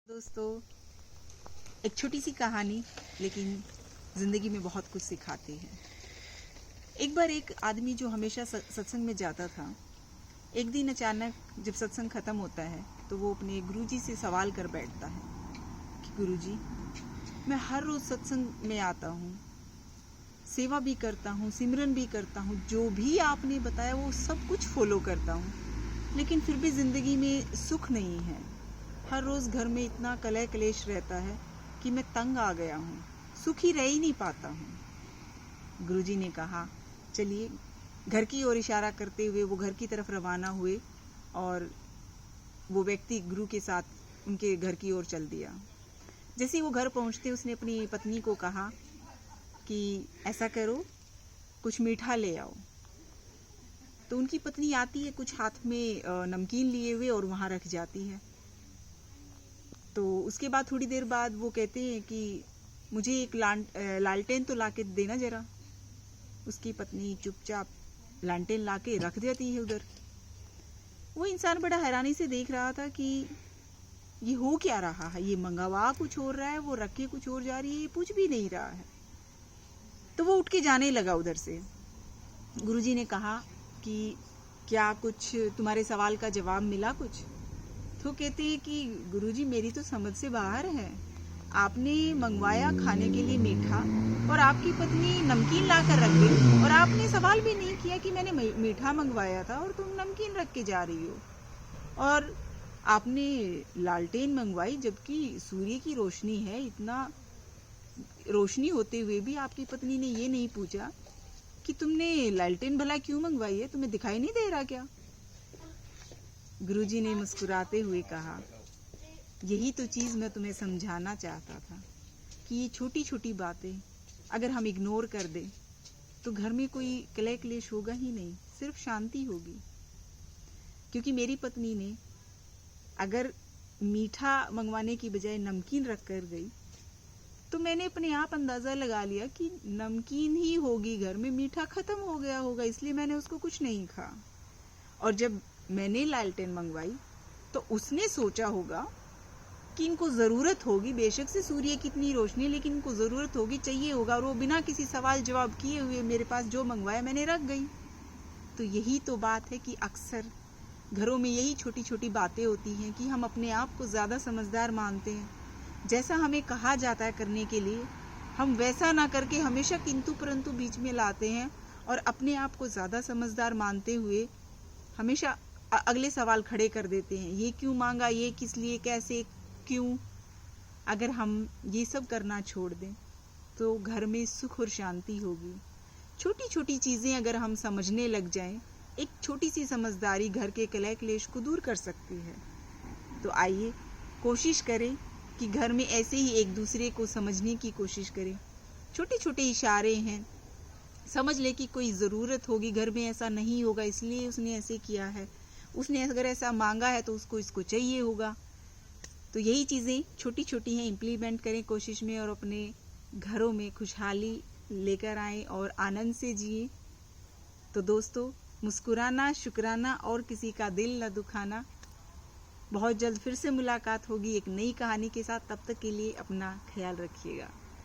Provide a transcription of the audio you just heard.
दोस्तों, एक छोटी सी कहानी लेकिन ज़िंदगी में बहुत कुछ सिखाती है। एक बार एक आदमी जो हमेशा सत्संग में जाता था, एक दिन अचानक जब सत्संग ख़त्म होता है तो वो अपने गुरुजी से सवाल कर बैठता है कि गुरुजी, मैं हर रोज़ सत्संग में आता हूँ, सेवा भी करता हूँ, सिमरन भी करता हूँ, जो भी आपने बताया वो सब कुछ फॉलो करता हूँ, लेकिन फिर भी ज़िंदगी में सुख नहीं है। हर रोज़ घर में इतना कलह कलेश रहता है कि मैं तंग आ गया हूँ, सुखी रह ही नहीं पाता हूँ। गुरुजी ने कहा, चलिए। घर की ओर इशारा करते हुए वो घर की तरफ रवाना हुए और वो व्यक्ति गुरु के साथ उनके घर की ओर चल दिया। जैसे ही वो घर पहुँचते उसने अपनी पत्नी को कहा कि ऐसा करो, कुछ मीठा ले आओ। तो उनकी पत्नी आती है कुछ हाथ में नमकीन लिए हुए और वहाँ रख जाती है। तो उसके बाद थोड़ी देर बाद वो कहते हैं कि मुझे एक लालटेन तो लाके देना जरा। उसकी पत्नी चुपचाप लालटेन लाके रख देती है उधर। वो इंसान बड़ा हैरानी से देख रहा था कि ये हो क्या रहा है, ये मंगवा कुछ और रहा है, वो रख के कुछ और जा रही है, ये पूछ भी नहीं रहा है। तो वो उठ के जाने लगा उधर से। गुरुजी ने कहा कि क्या कुछ तुम्हारे सवाल का जवाब मिला कुछ? तो कहते हैं कि गुरुजी, मेरी तो समझ से बाहर है। आपने मंगवाया खाने के लिए मीठा और आपकी पत्नी नमकीन ला कर रख गई और आपने सवाल भी नहीं किया कि मैंने मीठा मंगवाया था और तुम नमकीन रख के जा रही हो। और आपने लालटेन मंगवाई जबकि सूर्य की रोशनी है, इतना रोशनी होते हुए भी आपकी पत्नी ने ये नहीं पूछा कि तुमने लालटेन भला क्यों मंगवाई है, तुम्हें दिखाई नहीं दे रहा क्या? गुरुजी ने मुस्कुराते हुए कहा, यही तो चीज़ मैं तुम्हें समझाना चाहता था कि ये छोटी छोटी बातें अगर हम इग्नोर कर दें तो घर में कोई कलह क्लेश होगा ही नहीं, सिर्फ शांति होगी। क्योंकि मेरी पत्नी ने अगर मीठा मंगवाने की बजाय नमकीन रख कर गई तो मैंने अपने आप अंदाज़ा लगा लिया कि नमकीन ही होगी घर में, मीठा ख़त्म हो गया होगा, इसलिए मैंने उसको कुछ नहीं कहा। और जब मैंने लालटेन मंगवाई तो उसने सोचा होगा कि इनको ज़रूरत होगी, बेशक से सूर्य की इतनी रोशनी, लेकिन इनको ज़रूरत होगी, चाहिए होगा, और वो बिना किसी सवाल जवाब किए हुए मेरे पास जो मंगवाया मैंने रख गई। तो यही तो बात है कि अक्सर घरों में यही छोटी छोटी बातें होती हैं कि हम अपने आप को ज़्यादा समझदार मानते हैं। जैसा हमें कहा जाता है करने के लिए, हम वैसा ना करके हमेशा किंतु परंतु बीच में लाते हैं और अपने आप को ज़्यादा समझदार मानते हुए हमेशा अगले सवाल खड़े कर देते हैं। ये क्यों मांगा, ये किस लिए, कैसे, क्यों? अगर हम ये सब करना छोड़ दें तो घर में सुख और शांति होगी। छोटी छोटी चीज़ें अगर हम समझने लग जाएं, एक छोटी सी समझदारी घर के कलह क्लेश को दूर कर सकती है। तो आइए कोशिश करें कि घर में ऐसे ही एक दूसरे को समझने की कोशिश करें। छोटे छोटे इशारे हैं, समझ ले कि कोई ज़रूरत होगी घर में, ऐसा नहीं होगा इसलिए उसने ऐसे किया है, उसने अगर ऐसा मांगा है तो उसको इसको चाहिए होगा। तो यही चीज़ें छोटी छोटी हैं, इम्प्लीमेंट करें कोशिश में और अपने घरों में खुशहाली लेकर आएं और आनंद से जिए। तो दोस्तों, मुस्कुराना, शुक्राना और किसी का दिल न दुखाना। बहुत जल्द फिर से मुलाकात होगी एक नई कहानी के साथ। तब तक के लिए अपना ख्याल रखिएगा।